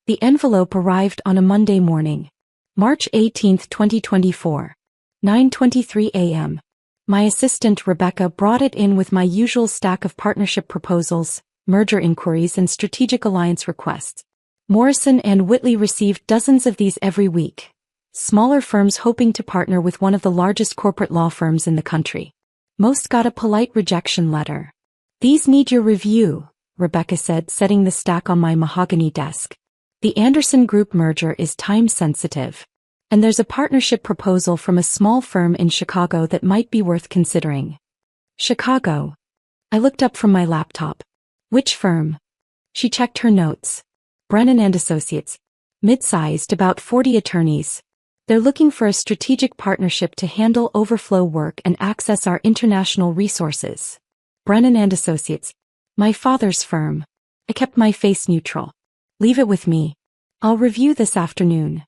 The envelope arrived on a Monday morning, March 18, 2024, 9:23 a.m. My assistant Rebecca brought it in with my usual stack of partnership proposals, merger inquiries and strategic alliance requests. Morrison and Whitley received dozens of these every week. Smaller firms hoping to partner with one of the largest corporate law firms in the country. Most got a polite rejection letter. "These need your review," Rebecca said, setting the stack on my mahogany desk. "The Anderson Group merger is time-sensitive. And there's a partnership proposal from a small firm in Chicago that might be worth considering." Chicago. I looked up from my laptop. "Which firm?" She checked her notes. "Brennan Associates. Mid-sized, about 40 attorneys. They're looking for a strategic partnership to handle overflow work and access our international resources." Brennan Associates. My father's firm. I kept my face neutral. "Leave it with me. I'll review this afternoon."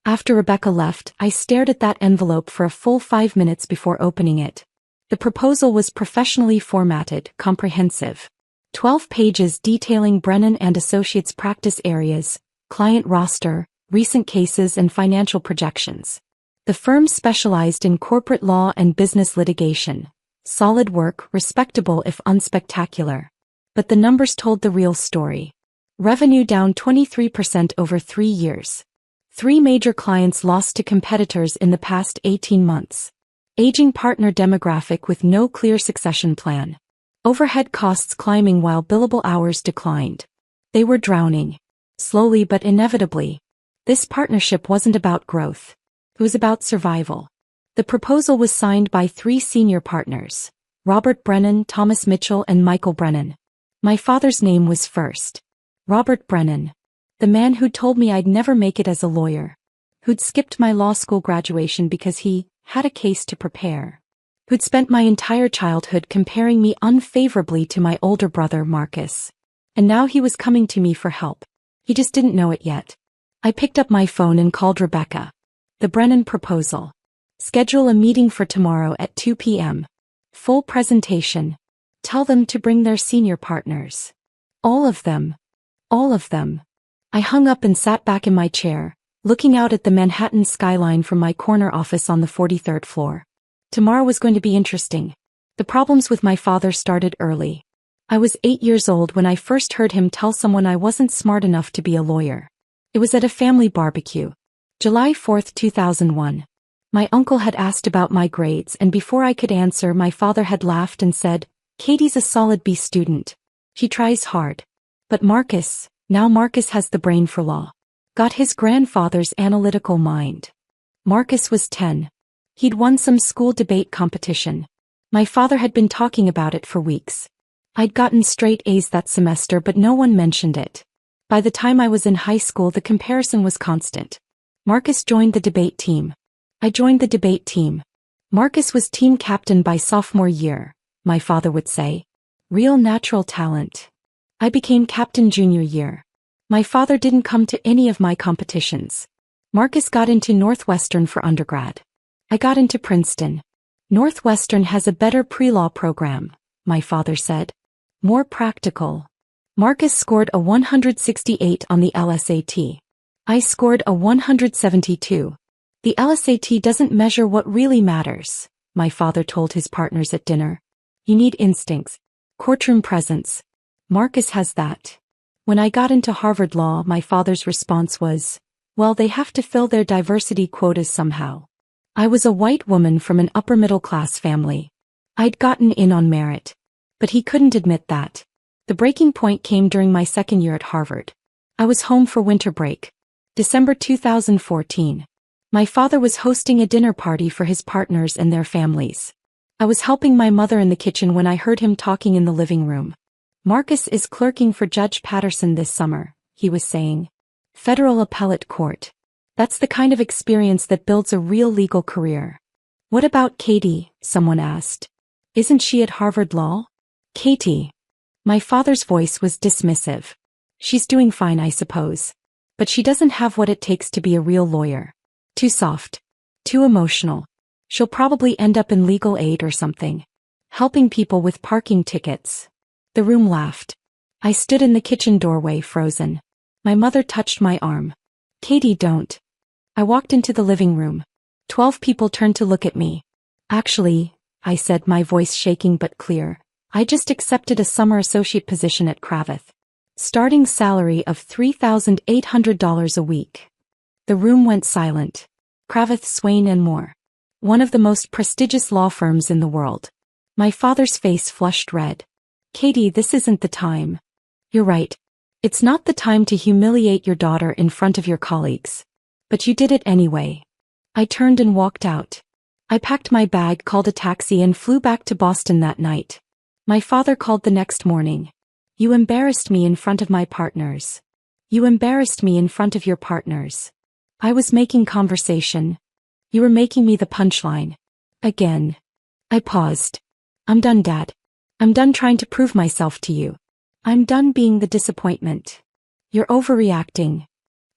After Rebecca left, I stared at that envelope for a full 5 minutes before opening it. The proposal was professionally formatted, comprehensive. 12 pages detailing Brennan Associates' practice areas, client roster, recent cases and financial projections. The firm specialized in corporate law and business litigation. Solid work, respectable if unspectacular. But the numbers told the real story. Revenue down 23% over 3 years. 3 major clients lost to competitors in the past 18 months. Aging partner demographic with no clear succession plan. Overhead costs climbing while billable hours declined. They were drowning. Slowly but inevitably. This partnership wasn't about growth. It was about survival. The proposal was signed by 3 senior partners, Robert Brennan, Thomas Mitchell and Michael Brennan. My father's name was first. Robert Brennan. The man who'd told me I'd never make it as a lawyer. Who'd skipped my law school graduation because he had a case to prepare. Who'd spent my entire childhood comparing me unfavorably to my older brother Marcus. And now he was coming to me for help. He just didn't know it yet. I picked up my phone and called Rebecca. "The Brennan proposal. Schedule a meeting for tomorrow at 2 p.m. Full presentation. Tell them to bring their senior partners. All of them. All of them." I hung up and sat back in my chair, looking out at the Manhattan skyline from my corner office on the 43rd floor. Tomorrow was going to be interesting. The problems with my father started early. I was 8 years old when I first heard him tell someone I wasn't smart enough to be a lawyer. It was at a family barbecue. July 4, 2001. My uncle had asked about my grades and before I could answer my father had laughed and said, "Katie's a solid B student. She tries hard." But Marcus has the brain for law. Got his grandfather's analytical mind. Marcus was 10. He'd won some school debate competition. My father had been talking about it for weeks. I'd gotten straight A's that semester but no one mentioned it. By the time I was in high school the comparison was constant. Marcus joined the debate team. I joined the debate team. Marcus was team captain by sophomore year, my father would say. Real natural talent. I became captain junior year. My father didn't come to any of my competitions. Marcus got into Northwestern for undergrad. I got into Princeton. Northwestern has a better pre-law program, my father said. More practical. Marcus scored a 168 on the LSAT. I scored a 172. The LSAT doesn't measure what really matters, my father told his partners at dinner. You need instincts. Courtroom presence. Marcus has that. When I got into Harvard Law, my father's response was, well, they have to fill their diversity quotas somehow. I was a white woman from an upper-middle-class family. I'd gotten in on merit. But he couldn't admit that. The breaking point came during my second year at Harvard. I was home for winter break. December 2014. My father was hosting a dinner party for his partners and their families. I was helping my mother in the kitchen when I heard him talking in the living room. Marcus is clerking for Judge Patterson this summer, he was saying. Federal Appellate Court. That's the kind of experience that builds a real legal career. What about Katie? Someone asked. Isn't she at Harvard Law? Katie. My father's voice was dismissive. She's doing fine, I suppose. But she doesn't have what it takes to be a real lawyer. Too soft. Too emotional. She'll probably end up in legal aid or something. Helping people with parking tickets. The room laughed. I stood in the kitchen doorway, frozen. My mother touched my arm. Katie, don't. I walked into the living room. 12 people turned to look at me. Actually, I said, my voice shaking but clear, I just accepted a summer associate position at Cravath. Starting salary of $3,800 a week. The room went silent. Cravath, Swain and Moore. One of the most prestigious law firms in the world. My father's face flushed red. Katie, this isn't the time. You're right. It's not the time to humiliate your daughter in front of your colleagues. But you did it anyway. I turned and walked out. I packed my bag, called a taxi and flew back to Boston that night. My father called the next morning. You embarrassed me in front of my partners. You embarrassed me in front of your partners. I was making conversation. You were making me the punchline. Again. I paused. I'm done, Dad. I'm done trying to prove myself to you. I'm done being the disappointment. You're overreacting.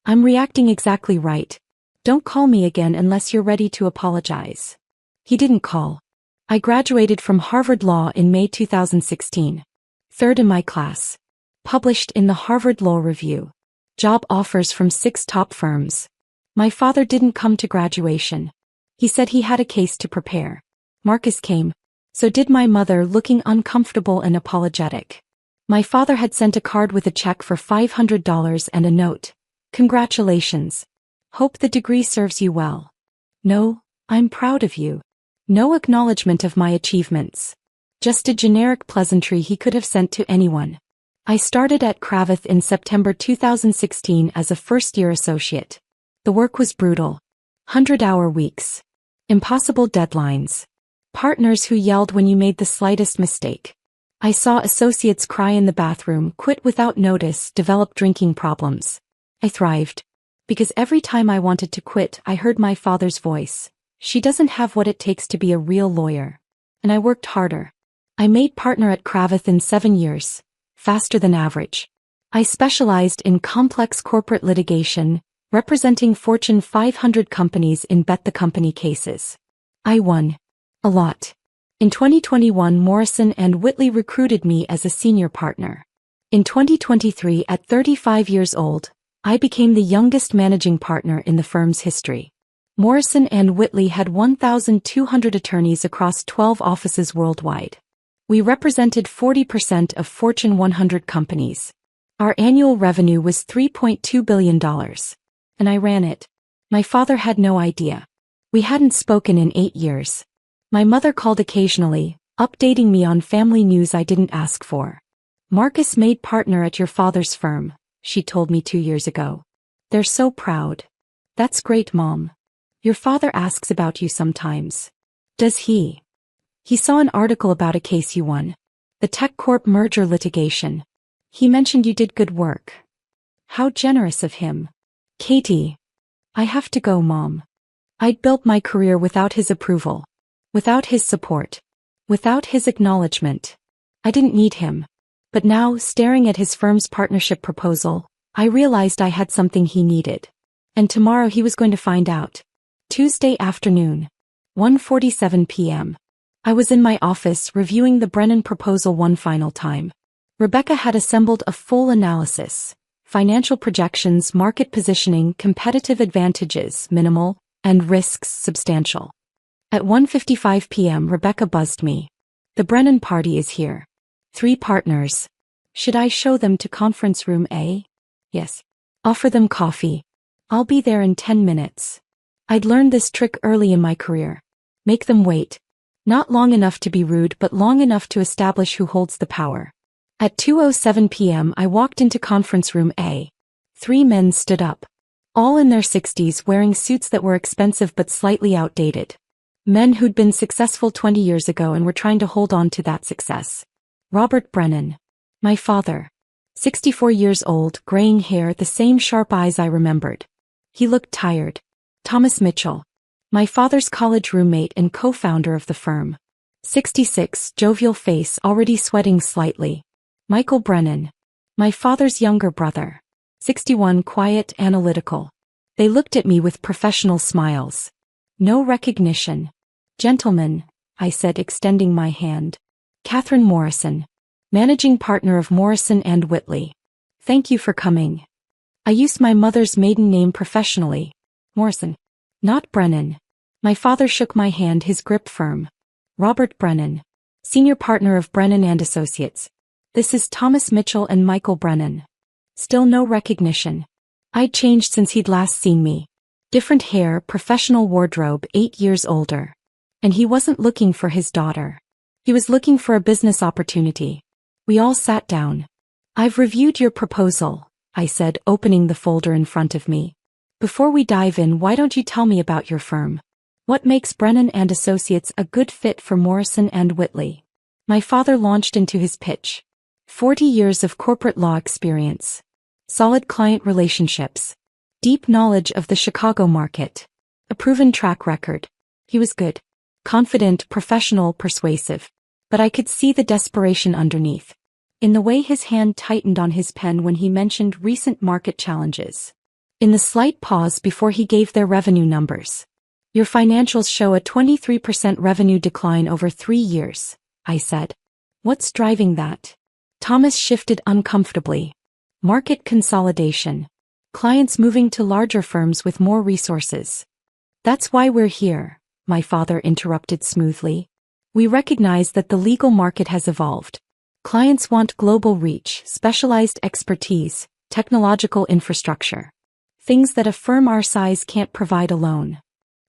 I'm reacting exactly right. Don't call me again unless you're ready to apologize. He didn't call. I graduated from Harvard Law in May 2016. Third in my class. Published in the Harvard Law Review. Job offers from 6 top firms. My father didn't come to graduation. He said he had a case to prepare. Marcus came. So did my mother, looking uncomfortable and apologetic. My father had sent a card with a check for $500 and a note. Congratulations. Hope the degree serves you well. No, I'm proud of you. No acknowledgement of my achievements. Just a generic pleasantry he could have sent to anyone. I started at Cravath in September 2016 as a first-year associate. The work was brutal. 100-hour weeks. Impossible deadlines. Partners who yelled when you made the slightest mistake. I saw associates cry in the bathroom, quit without notice, develop drinking problems. I thrived. Because every time I wanted to quit, I heard my father's voice. She doesn't have what it takes to be a real lawyer. And I worked harder. I made partner at Cravath in 7 years. Faster than average. I specialized in complex corporate litigation, representing Fortune 500 companies in bet the company cases. I won. A lot. In 2021, Morrison & Whitley recruited me as a senior partner. In 2023, at 35 years old, I became the youngest managing partner in the firm's history. Morrison & Whitley had 1,200 attorneys across 12 offices worldwide. We represented 40% of Fortune 100 companies. Our annual revenue was $3.2 billion. And I ran it. My father had no idea. We hadn't spoken in 8 years. My mother called occasionally, updating me on family news I didn't ask for. Marcus made partner at your father's firm, she told me 2 years ago. They're so proud. That's great, Mom. Your father asks about you sometimes. Does he? He saw an article about a case you won. The TechCorp merger litigation. He mentioned you did good work. How generous of him. Katie. I have to go, Mom. I'd built my career without his approval. Without his support. Without his acknowledgement. I didn't need him. But now, staring at his firm's partnership proposal, I realized I had something he needed. And tomorrow he was going to find out. Tuesday afternoon. 1:47 p.m. I was in my office reviewing the Brennan proposal one final time. Rebecca had assembled a full analysis. Financial projections, market positioning, competitive advantages, minimal, and risks, substantial. At 1:55 p.m. Rebecca buzzed me. The Brennan party is here. 3 partners. Should I show them to conference room A? Yes. Offer them coffee. I'll be there in 10 minutes. I'd learned this trick early in my career. Make them wait. Not long enough to be rude, but long enough to establish who holds the power. At 2:07 p.m. I walked into conference room A. 3 men stood up. All in their 60s, wearing suits that were expensive but slightly outdated. Men who'd been successful 20 years ago and were trying to hold on to that success. Robert Brennan. My father. 64 years old, graying hair, the same sharp eyes I remembered. He looked tired. Thomas Mitchell. My father's college roommate and co-founder of the firm. 66, jovial face, already sweating slightly. Michael Brennan. My father's younger brother. 61, quiet, analytical. They looked at me with professional smiles. No recognition. Gentlemen, I said, extending my hand. Catherine Morrison. Managing partner of Morrison & Whitley. Thank you for coming. I used my mother's maiden name professionally. Morrison. Not Brennan. My father shook my hand, his grip firm. Robert Brennan. Senior partner of Brennan Associates. This is Thomas Mitchell and Michael Brennan. Still no recognition. I'd changed since he'd last seen me. Different hair, professional wardrobe, 8 years older. And he wasn't looking for his daughter. He was looking for a business opportunity. We all sat down. I've reviewed your proposal, I said, opening the folder in front of me. Before we dive in, why don't you tell me about your firm? What makes Brennan Associates a good fit for Morrison & Whitley? My father launched into his pitch. 40 years of corporate law experience. Solid client relationships. Deep knowledge of the Chicago market. A proven track record. He was good. Confident, professional, persuasive. But I could see the desperation underneath. In the way his hand tightened on his pen when he mentioned recent market challenges. In the slight pause before he gave their revenue numbers. Your financials show a 23% revenue decline over 3 years, I said. What's driving that? Thomas shifted uncomfortably. Market consolidation. Clients moving to larger firms with more resources. That's why we're here, my father interrupted smoothly. We recognize that the legal market has evolved. Clients want global reach, specialized expertise, technological infrastructure. Things that a firm our size can't provide alone.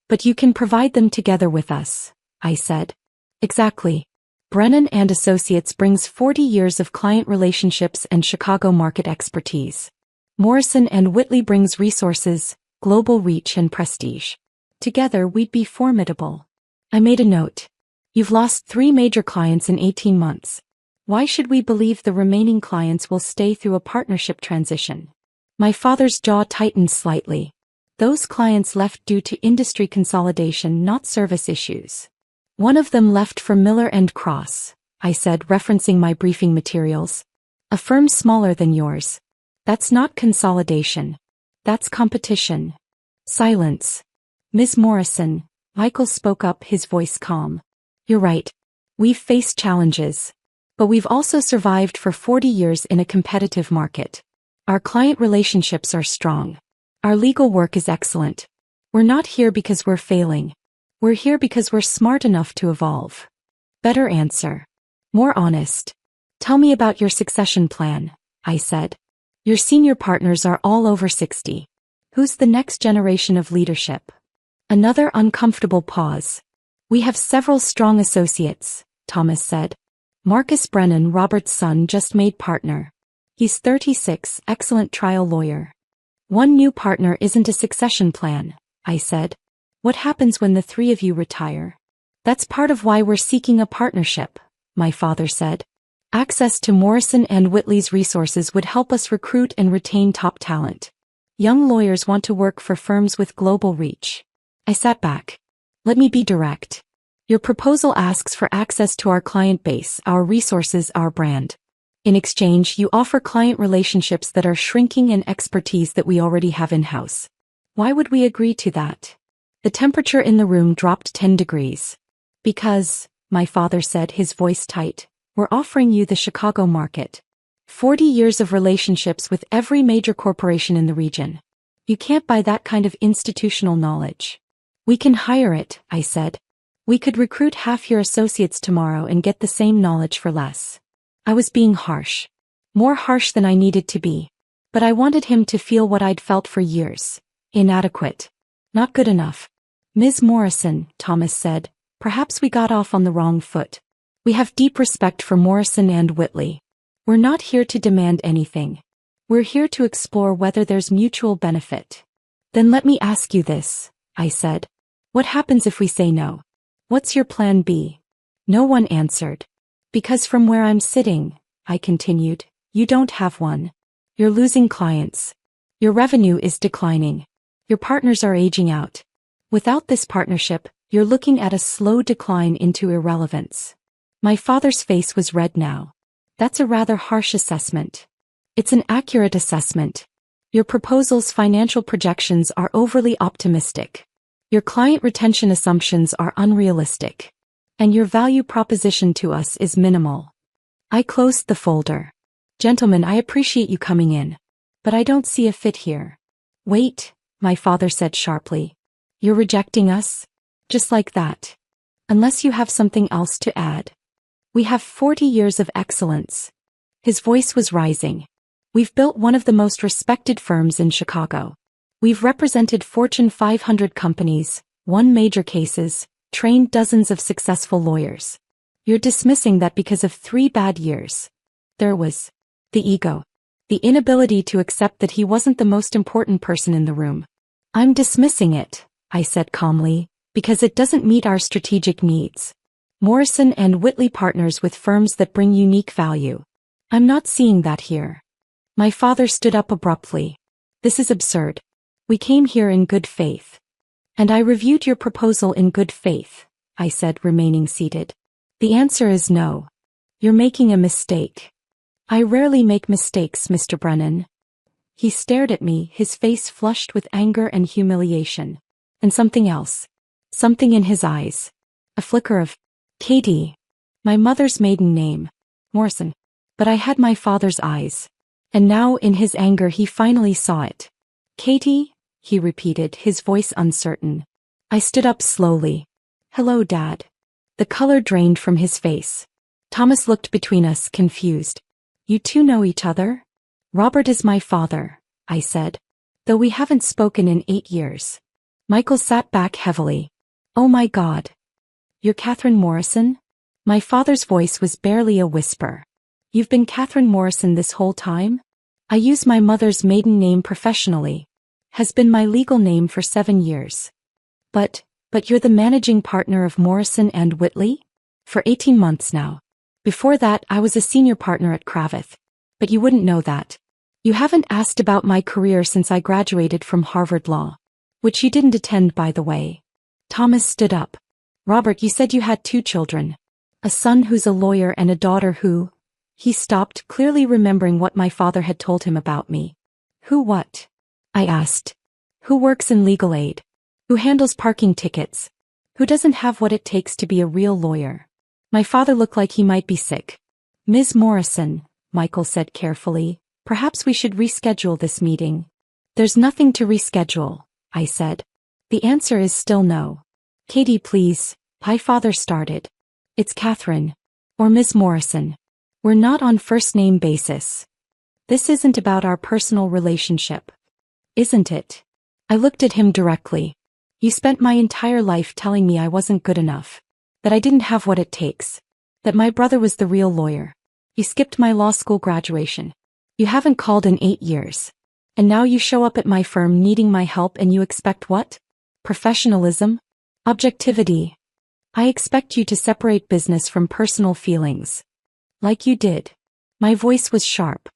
But you can provide them together with us, I said. Exactly. Brennan Associates brings 40 years of client relationships and Chicago market expertise. Morrison & Whitley brings resources, global reach and prestige. Together we'd be formidable. I made a note. You've lost 3 major clients in 18 months. Why should we believe the remaining clients will stay through a partnership transition? My father's jaw tightened slightly. Those clients left due to industry consolidation, not service issues. One of them left for Miller & Cross, I said, referencing my briefing materials. A firm smaller than yours. That's not consolidation. That's competition. Silence. Ms. Morrison, Michael spoke up, his voice calm. You're right. We've faced challenges. But we've also survived for 40 years in a competitive market. Our client relationships are strong. Our legal work is excellent. We're not here because we're failing. We're here because we're smart enough to evolve. Better answer. More honest. Tell me about your succession plan, I said. Your senior partners are all over 60. Who's the next generation of leadership? Another uncomfortable pause. We have several strong associates, Thomas said. Marcus Brennan, Robert's son, just made partner. He's 36, excellent trial lawyer. One new partner isn't a succession plan, I said. What happens when the 3 of you retire? That's part of why we're seeking a partnership, my father said. Access to Morrison & Whitley's resources would help us recruit and retain top talent. Young lawyers want to work for firms with global reach. I sat back. Let me be direct. Your proposal asks for access to our client base, our resources, our brand. In exchange, you offer client relationships that are shrinking and expertise that we already have in-house. Why would we agree to that? The temperature in the room dropped 10 degrees. Because, my father said, his voice tight, we're offering you the Chicago market. 40 years of relationships with every major corporation in the region. You can't buy that kind of institutional knowledge. We can hire it, I said. We could recruit half your associates tomorrow and get the same knowledge for less. I was being harsh. More harsh than I needed to be. But I wanted him to feel what I'd felt for years. Inadequate. Not good enough. Ms. Morrison, Thomas said, perhaps we got off on the wrong foot. We have deep respect for Morrison & Whitley. We're not here to demand anything. We're here to explore whether there's mutual benefit. Then let me ask you this, I said. What happens if we say no? What's your plan B? No one answered. Because from where I'm sitting, I continued, you don't have one. You're losing clients. Your revenue is declining. Your partners are aging out. Without this partnership, you're looking at a slow decline into irrelevance. My father's face was red now. That's a rather harsh assessment. It's an accurate assessment. Your proposal's financial projections are overly optimistic. Your client retention assumptions are unrealistic. And your value proposition to us is minimal. I closed the folder. Gentlemen, I appreciate you coming in. But I don't see a fit here. Wait, my father said sharply. You're rejecting us? Just like that. Unless you have something else to add. We have 40 years of excellence. His voice was rising. We've built one of the most respected firms in Chicago. We've represented Fortune 500 companies, won major cases, trained dozens of successful lawyers. You're dismissing that because of 3 bad years. There was the ego. The inability to accept that he wasn't the most important person in the room. I'm dismissing it, I said calmly, because it doesn't meet our strategic needs. Morrison and Whitley partners with firms that bring unique value. I'm not seeing that here. My father stood up abruptly. This is absurd. We came here in good faith. And I reviewed your proposal in good faith, I said, remaining seated. The answer is no. You're making a mistake. I rarely make mistakes, Mr. Brennan. He stared at me, his face flushed with anger and humiliation. And something else. Something in his eyes. A flicker of Katie. My mother's maiden name. Morrison. But I had my father's eyes. And now in his anger he finally saw it. Katie? He repeated, his voice uncertain. I stood up slowly. Hello, Dad. The color drained from his face. Thomas looked between us, confused. You two know each other? Robert is my father, I said. Though we haven't spoken in 8 years. Michael sat back heavily. Oh my God. You're Catherine Morrison? My father's voice was barely a whisper. You've been Catherine Morrison this whole time? I use my mother's maiden name professionally. Has been my legal name for 7 years. But you're the managing partner of Morrison and Whitley? For 18 months now. Before that I was a senior partner at Kravitz. But you wouldn't know that. You haven't asked about my career since I graduated from Harvard Law. Which you didn't attend, by the way. Thomas stood up. Robert, you said you had 2 children. A son who's a lawyer and a daughter who... He stopped, clearly remembering what my father had told him about me. Who what? I asked. Who works in legal aid? Who handles parking tickets? Who doesn't have what it takes to be a real lawyer? My father looked like he might be sick. Ms. Morrison, Michael said carefully, perhaps we should reschedule this meeting. There's nothing to reschedule, I said. The answer is still no. Katie, please, my father started. It's Catherine. Or Ms. Morrison. We're not on first-name basis. This isn't about our personal relationship. Isn't it? I looked at him directly. You spent my entire life telling me I wasn't good enough. That I didn't have what it takes. That my brother was the real lawyer. You skipped my law school graduation. You haven't called in 8 years. And now you show up at my firm needing my help and you expect what? Professionalism? Objectivity. I expect you to separate business from personal feelings. Like you did. My voice was sharp.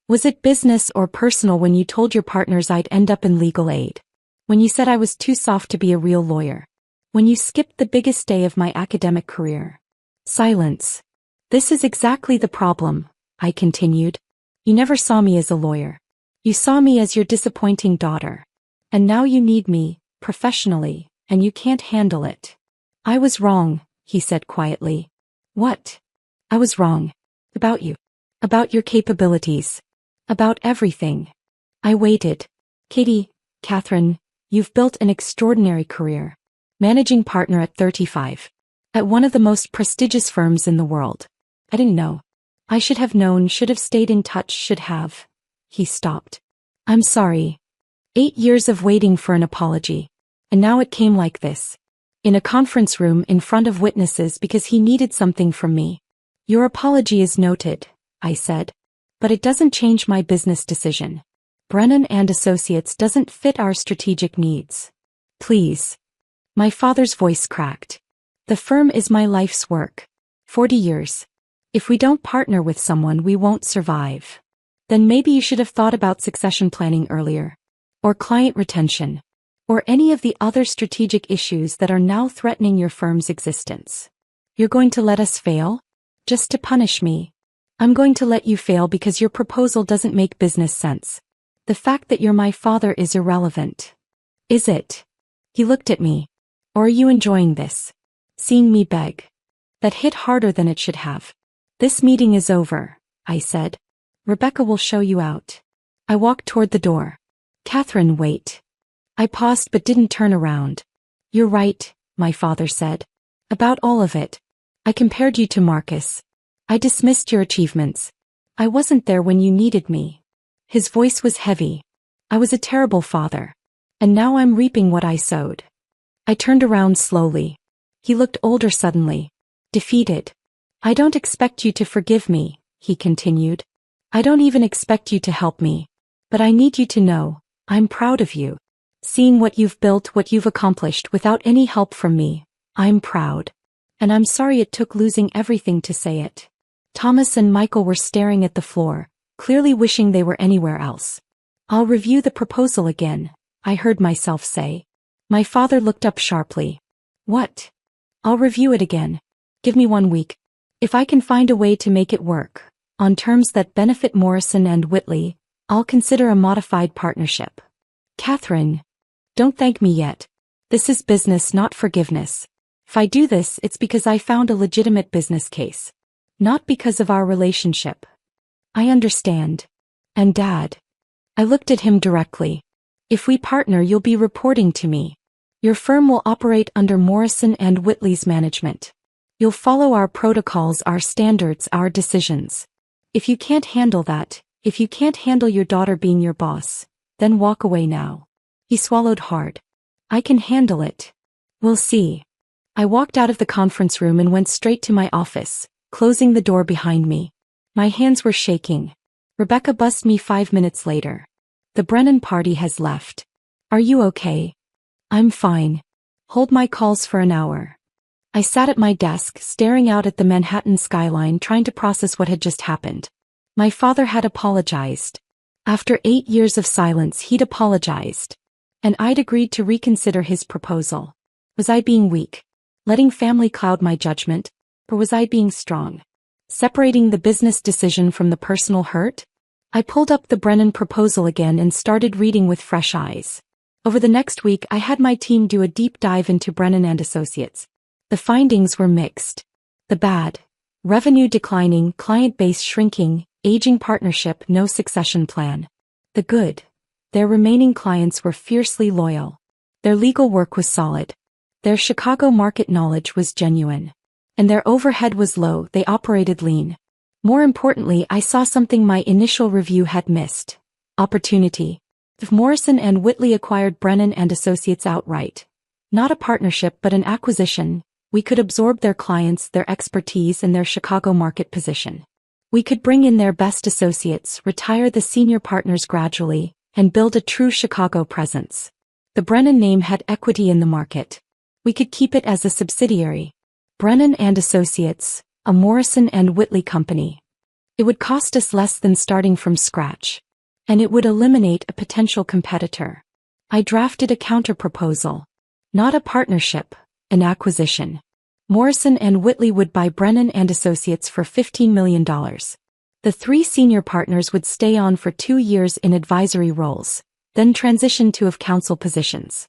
Was it business or personal when you told your partners I'd end up in legal aid? When you said I was too soft to be a real lawyer? When you skipped the biggest day of my academic career? Silence. This is exactly the problem, I continued. You never saw me as a lawyer. You saw me as your disappointing daughter. And now you need me, professionally, and you can't handle it. I was wrong, he said quietly. What? I was wrong. About you. About your capabilities. About everything. I waited. Katie, Catherine, you've built an extraordinary career. Managing partner at 35. At one of the most prestigious firms in the world. I didn't know. I should have known, should have stayed in touch, should have. He stopped. I'm sorry. 8 years of waiting for an apology. And now it came like this. In a conference room in front of witnesses because he needed something from me. Your apology is noted, I said. But it doesn't change my business decision. Brennan Associates doesn't fit our strategic needs. Please. My father's voice cracked. The firm is my life's work. 40 years. If we don't partner with someone, we won't survive. Then maybe you should have thought about succession planning earlier. Or client retention. Or any of the other strategic issues that are now threatening your firm's existence. You're going to let us fail? Just to punish me. I'm going to let you fail because your proposal doesn't make business sense. The fact that you're my father is irrelevant. Is it? He looked at me. Or are you enjoying this? Seeing me beg? That hit harder than it should have. This meeting is over, I said. Rebecca will show you out. I walked toward the door. Catherine, wait. I paused but didn't turn around. You're right, my father said. About all of it. I compared you to Marcus. I dismissed your achievements. I wasn't there when you needed me. His voice was heavy. I was a terrible father. And now I'm reaping what I sowed. I turned around slowly. He looked older suddenly. Defeated. I don't expect you to forgive me, he continued. I don't even expect you to help me. But I need you to know, I'm proud of you. Seeing what you've built, what you've accomplished without any help from me, I'm proud. And I'm sorry it took losing everything to say it. Thomas and Michael were staring at the floor, clearly wishing they were anywhere else. I'll review the proposal again, I heard myself say. My father looked up sharply. What? I'll review it again. Give me 1 week. If I can find a way to make it work, on terms that benefit Morrison and Whitley, I'll consider a modified partnership. Catherine, don't thank me yet. This is business, not forgiveness. If I do this, it's because I found a legitimate business case. Not because of our relationship. I understand. And Dad. I looked at him directly. If we partner, you'll be reporting to me. Your firm will operate under Morrison and Whitley's management. You'll follow our protocols, our standards, our decisions. If you can't handle that, if you can't handle your daughter being your boss, then walk away now. He swallowed hard. I can handle it. We'll see. I walked out of the conference room and went straight to my office, closing the door behind me. My hands were shaking. Rebecca buzzed me 5 minutes later. The Brennan party has left. Are you okay? I'm fine. Hold my calls for an hour. I sat at my desk, staring out at the Manhattan skyline, trying to process what had just happened. My father had apologized. After 8 years of silence, he'd apologized. And I'd agreed to reconsider his proposal. Was I being weak? Letting family cloud my judgment? Or was I being strong? Separating the business decision from the personal hurt? I pulled up the Brennan proposal again and started reading with fresh eyes. Over the next week, I had my team do a deep dive into Brennan Associates. The findings were mixed. The bad: revenue declining, client base shrinking, aging partnership, no succession plan. The good: their remaining clients were fiercely loyal. Their legal work was solid. Their Chicago market knowledge was genuine. And their overhead was low, they operated lean. More importantly, I saw something my initial review had missed. Opportunity. If Morrison and Whitley acquired Brennan Associates outright, not a partnership but an acquisition, we could absorb their clients, their expertise, and their Chicago market position. We could bring in their best associates, retire the senior partners gradually, and build a true Chicago presence. The Brennan name had equity in the market. We could keep it as a subsidiary. Brennan Associates, a Morrison and Whitley company. It would cost us less than starting from scratch. And it would eliminate a potential competitor. I drafted a counter-proposal. Not a partnership, an acquisition. Morrison and Whitley would buy Brennan Associates for $15 million. The 3 senior partners would stay on for 2 years in advisory roles, then transition to counsel positions.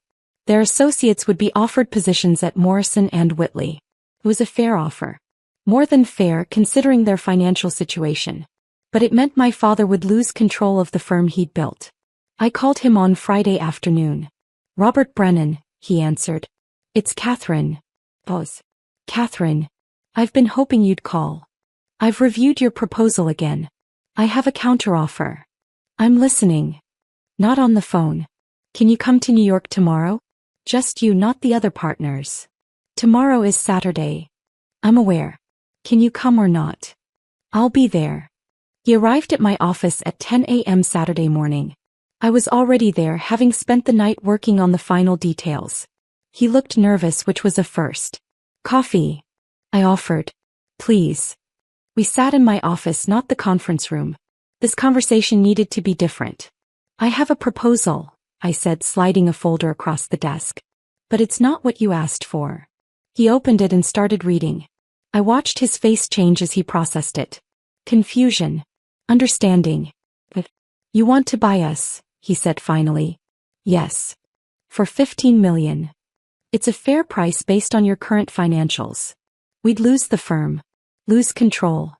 Their associates would be offered positions at Morrison and Whitley. It was a fair offer. More than fair considering their financial situation. But it meant my father would lose control of the firm he'd built. I called him on Friday afternoon. Robert Brennan, he answered. It's Catherine. Boss. Catherine. I've been hoping you'd call. I've reviewed your proposal again. I have a counteroffer. I'm listening. Not on the phone. Can you come to New York tomorrow? Just you, not the other partners. Tomorrow is Saturday. I'm aware. Can you come or not? I'll be there. He arrived at my office at 10 a.m. Saturday morning. I was already there, having spent the night working on the final details. He looked nervous, which was a first. Coffee? I offered. Please. We sat in my office, not the conference room. This conversation needed to be different. I have a proposal, I said, sliding a folder across the desk. But it's not what you asked for. He opened it and started reading. I watched his face change as he processed it. Confusion. Understanding. But you want to buy us, he said finally. Yes. For $15 million. It's a fair price based on your current financials. We'd lose the firm. Lose control.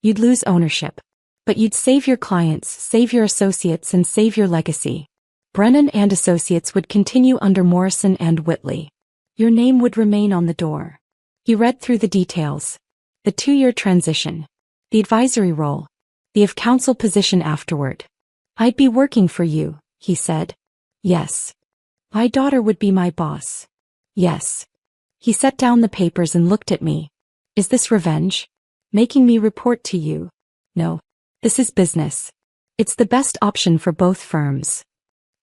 You'd lose ownership. But you'd save your clients, save your associates, and save your legacy. Brennan and Associates would continue under Morrison and Whitley. Your name would remain on the door. He read through the details. The 2-year transition. The advisory role. The of-counsel position afterward. I'd be working for you, he said. Yes. My daughter would be my boss. Yes. He set down the papers and looked at me. Is this revenge? Making me report to you? No. This is business. It's the best option for both firms.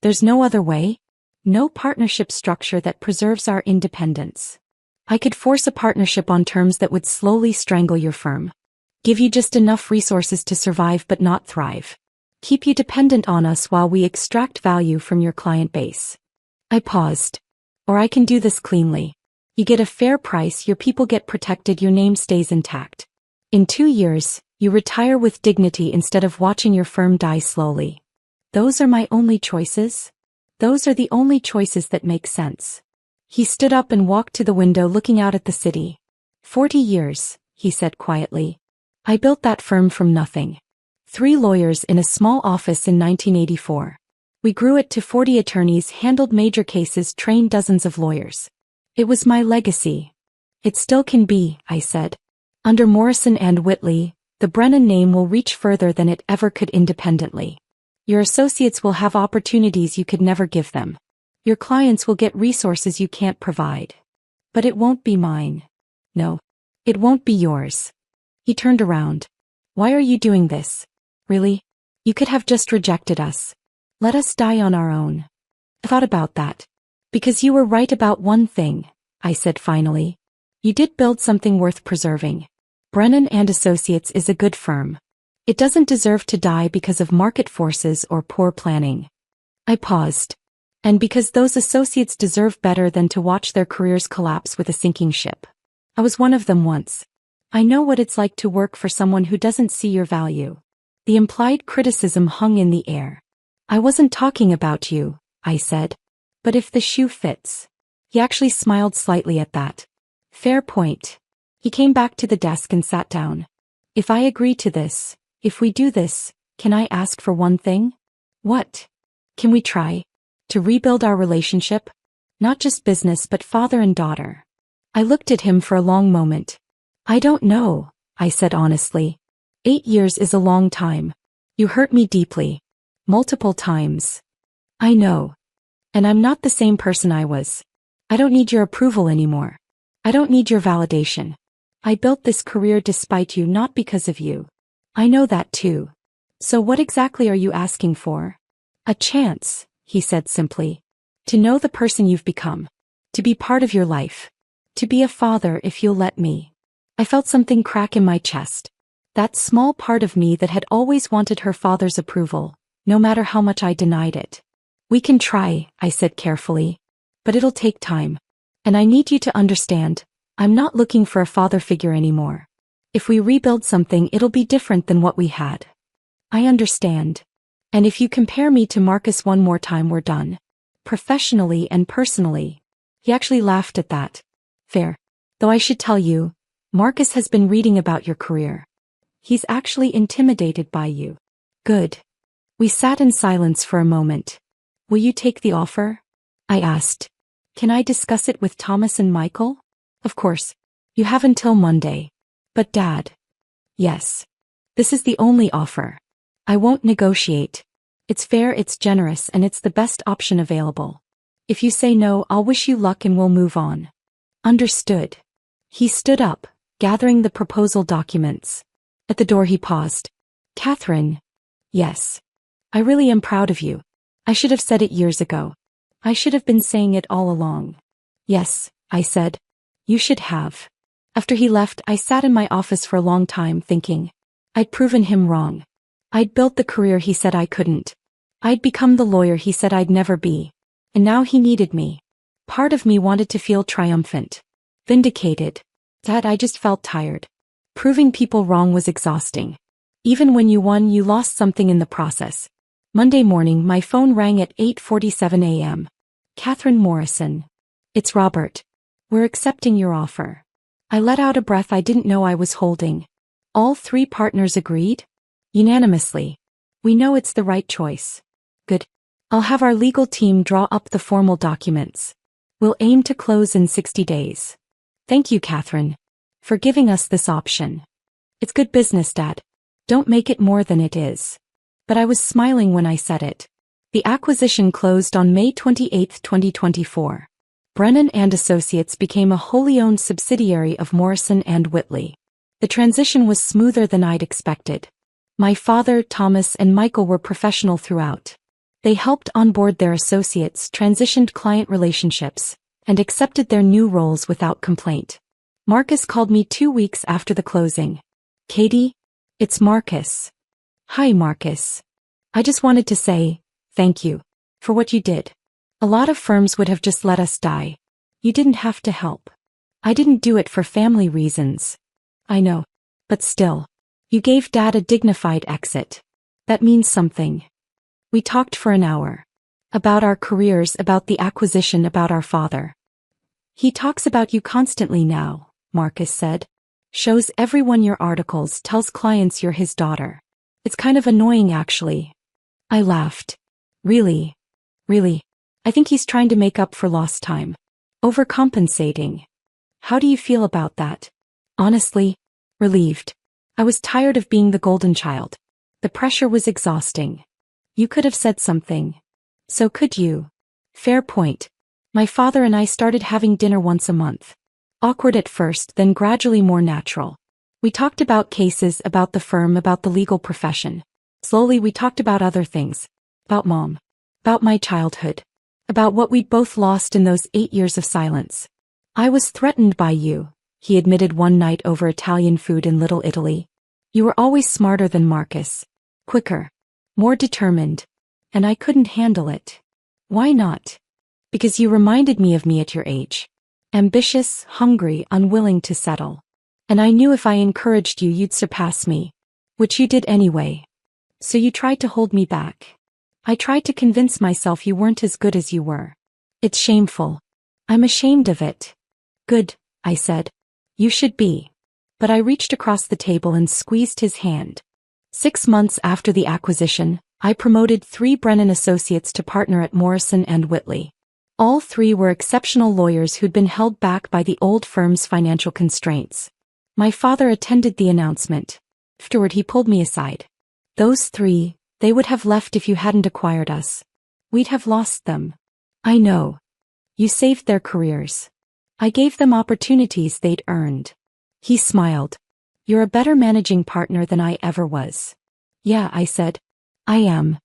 There's no other way? No partnership structure that preserves our independence. I could force a partnership on terms that would slowly strangle your firm. Give you just enough resources to survive but not thrive. Keep you dependent on us while we extract value from your client base. I paused. Or I can do this cleanly. You get a fair price, your people get protected, your name stays intact. In 2 years, you retire with dignity instead of watching your firm die slowly. Those are my only choices? Those are the only choices that make sense. He stood up and walked to the window looking out at the city. 40 years, he said quietly. I built that firm from nothing. 3 lawyers in a small office in 1984. We grew it to 40 attorneys, handled major cases, trained dozens of lawyers. It was my legacy. It still can be, I said. Under Morrison and Whitley, the Brennan name will reach further than it ever could independently. Your associates will have opportunities you could never give them. Your clients will get resources you can't provide. But it won't be mine. No. It won't be yours. He turned around. Why are you doing this? Really? You could have just rejected us. Let us die on our own. I thought about that. Because you were right about one thing, I said finally. You did build something worth preserving. Brennan and Associates is a good firm. It doesn't deserve to die because of market forces or poor planning. I paused. And because those associates deserve better than to watch their careers collapse with a sinking ship. I was one of them once. I know what it's like to work for someone who doesn't see your value. The implied criticism hung in the air. I wasn't talking about you, I said. But if the shoe fits. He actually smiled slightly at that. Fair point. He came back to the desk and sat down. If I agree to this, if we do this, can I ask for one thing? What? Can we try to rebuild our relationship? Not just business but father and daughter. I looked at him for a long moment. I don't know, I said honestly. 8 years is a long time. You hurt me deeply. Multiple times. I know. And I'm not the same person I was. I don't need your approval anymore. I don't need your validation. I built this career despite you, not because of you. I know that too. So what exactly are you asking for? A chance, he said simply. To know the person you've become. To be part of your life. To be a father if you'll let me. I felt something crack in my chest. That small part of me that had always wanted her father's approval, no matter how much I denied it. We can try, I said carefully. But it'll take time. And I need you to understand, I'm not looking for a father figure anymore. If we rebuild something, it'll be different than what we had. I understand. And if you compare me to Marcus one more time, we're done. Professionally and personally. He actually laughed at that. Fair. Though I should tell you, Marcus has been reading about your career. He's actually intimidated by you. Good. We sat in silence for a moment. Will you take the offer? I asked. Can I discuss it with Thomas and Michael? Of course. You have until Monday. But Dad. Yes. This is the only offer. I won't negotiate. It's fair, it's generous, and it's the best option available. If you say no, I'll wish you luck and we'll move on. Understood. He stood up, gathering the proposal documents. At the door he paused. Catherine. Yes. I really am proud of you. I should have said it years ago. I should have been saying it all along. Yes, I said. You should have. After he left, I sat in my office for a long time thinking. I'd proven him wrong. I'd built the career he said I couldn't. I'd become the lawyer he said I'd never be. And now he needed me. Part of me wanted to feel triumphant. Vindicated. Dad, I just felt tired. Proving people wrong was exhausting. Even when you won, you lost something in the process. Monday morning, my phone rang at 8:47 a.m. Catherine Morrison. It's Robert. We're accepting your offer. I let out a breath I didn't know I was holding. All 3 partners agreed? Unanimously. We know it's the right choice. Good. I'll have our legal team draw up the formal documents. We'll aim to close in 60 days. Thank you, Catherine, for giving us this option. It's good business, Dad. Don't make it more than it is. But I was smiling when I said it. The acquisition closed on May 28, 2024. Brennan Associates became a wholly owned subsidiary of Morrison & Whitley. The transition was smoother than I'd expected. My father, Thomas, and Michael were professional throughout. They helped onboard their associates, transitioned client relationships, and accepted their new roles without complaint. Marcus called me 2 weeks after the closing. Katie, it's Marcus. Hi, Marcus. I just wanted to say, thank you for what you did. A lot of firms would have just let us die. You didn't have to help. I didn't do it for family reasons. I know. But still. You gave Dad a dignified exit. That means something. We talked for an hour. About our careers, about the acquisition, about our father. He talks about you constantly now, Marcus said. Shows everyone your articles, tells clients you're his daughter. It's kind of annoying actually. I laughed. Really? Really? I think he's trying to make up for lost time. Overcompensating. How do you feel about that? Honestly, relieved. I was tired of being the golden child. The pressure was exhausting. You could have said something. So could you. Fair point. My father and I started having dinner once a month. Awkward at first, then gradually more natural. We talked about cases, about the firm, about the legal profession. Slowly we talked about other things. About Mom. About my childhood. About what we'd both lost in those 8 years of silence. I was threatened by you, he admitted one night over Italian food in Little Italy. You were always smarter than Marcus. Quicker. More determined. And I couldn't handle it. Why not? Because you reminded me of me at your age. Ambitious, hungry, unwilling to settle. And I knew if I encouraged you you'd surpass me. Which you did anyway. So you tried to hold me back. I tried to convince myself you weren't as good as you were. It's shameful. I'm ashamed of it. Good, I said. You should be. But I reached across the table and squeezed his hand. 6 months after the acquisition, I promoted 3 Brennan Associates to partner at Morrison & Whitley. All 3 were exceptional lawyers who'd been held back by the old firm's financial constraints. My father attended the announcement. Afterward he pulled me aside. Those 3, they would have left if you hadn't acquired us. We'd have lost them. I know. You saved their careers. I gave them opportunities they'd earned. He smiled. You're a better managing partner than I ever was. Yeah, I said. I am.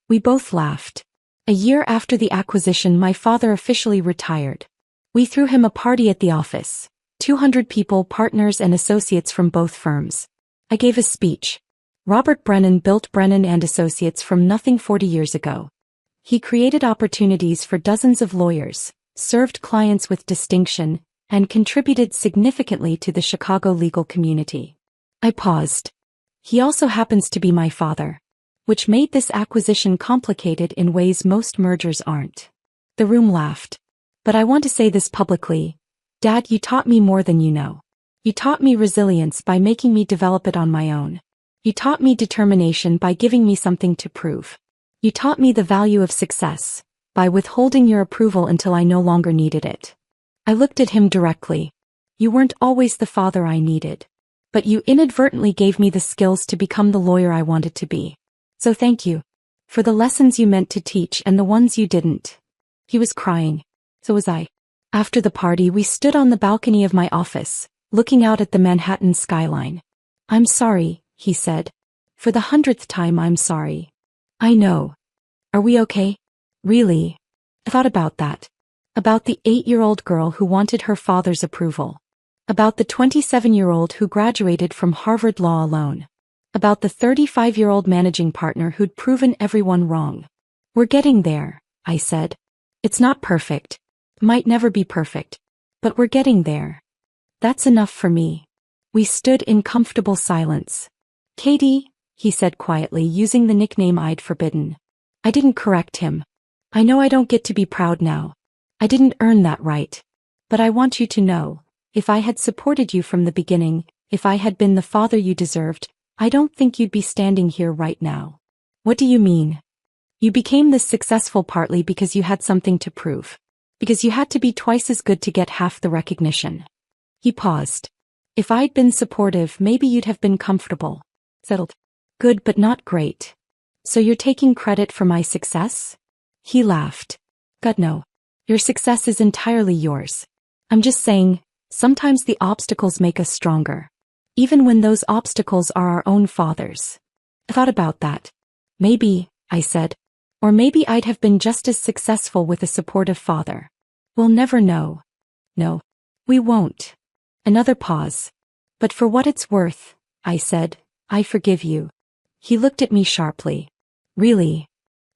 We both laughed. A year after the acquisition, my father officially retired. We threw him a party at the office. 200 people, partners and associates from both firms. I gave a speech. Robert Brennan built Brennan Associates from nothing 40 years ago. He created opportunities for dozens of lawyers, served clients with distinction, and contributed significantly to the Chicago legal community. I paused. He also happens to be my father, which made this acquisition complicated in ways most mergers aren't. The room laughed. But I want to say this publicly. Dad, you taught me more than you know. You taught me resilience by making me develop it on my own. You taught me determination by giving me something to prove. You taught me the value of success by withholding your approval until I no longer needed it. I looked at him directly. You weren't always the father I needed. But you inadvertently gave me the skills to become the lawyer I wanted to be. So thank you. For the lessons you meant to teach and the ones you didn't. He was crying. So was I. After the party we stood on the balcony of my office, looking out at the Manhattan skyline. I'm sorry, he said. For the 100th time I'm sorry. I know. Are we okay? Really? I thought about that. About the 8-year-old girl who wanted her father's approval. About the 27-year-old who graduated from Harvard Law alone. About the 35-year-old managing partner who'd proven everyone wrong. We're getting there, I said. It's not perfect. Might never be perfect. But we're getting there. That's enough for me. We stood in comfortable silence. Katie, he said quietly, using the nickname I'd forbidden. I didn't correct him. I know I don't get to be proud now. I didn't earn that right. But I want you to know, if I had supported you from the beginning, if I had been the father you deserved, I don't think you'd be standing here right now. What do you mean? You became this successful partly because you had something to prove. Because you had to be twice as good to get half the recognition. He paused. If I'd been supportive, maybe you'd have been comfortable. Settled. Good but not great. So you're taking credit for my success? He laughed. God no. Your success is entirely yours. I'm just saying, sometimes the obstacles make us stronger. Even when those obstacles are our own fathers. I thought about that. Maybe, I said. Or maybe I'd have been just as successful with a supportive father. We'll never know. No. We won't. Another pause. But for what it's worth, I said, I forgive you. He looked at me sharply. Really?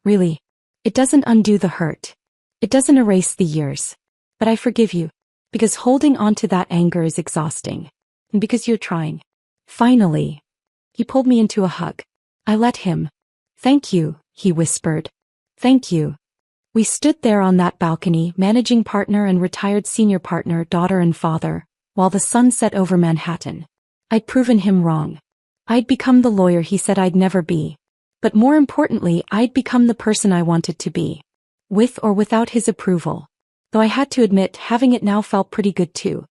Really? It doesn't undo the hurt. It doesn't erase the years. But I forgive you. Because holding on to that anger is exhausting. And because you're trying. Finally. He pulled me into a hug. I let him. Thank you, he whispered. Thank you. We stood there on that balcony, managing partner and retired senior partner, daughter and father, while the sun set over Manhattan. I'd proven him wrong. I'd become the lawyer he said I'd never be. But more importantly, I'd become the person I wanted to be. With or without his approval. Though I had to admit, having it now felt pretty good too.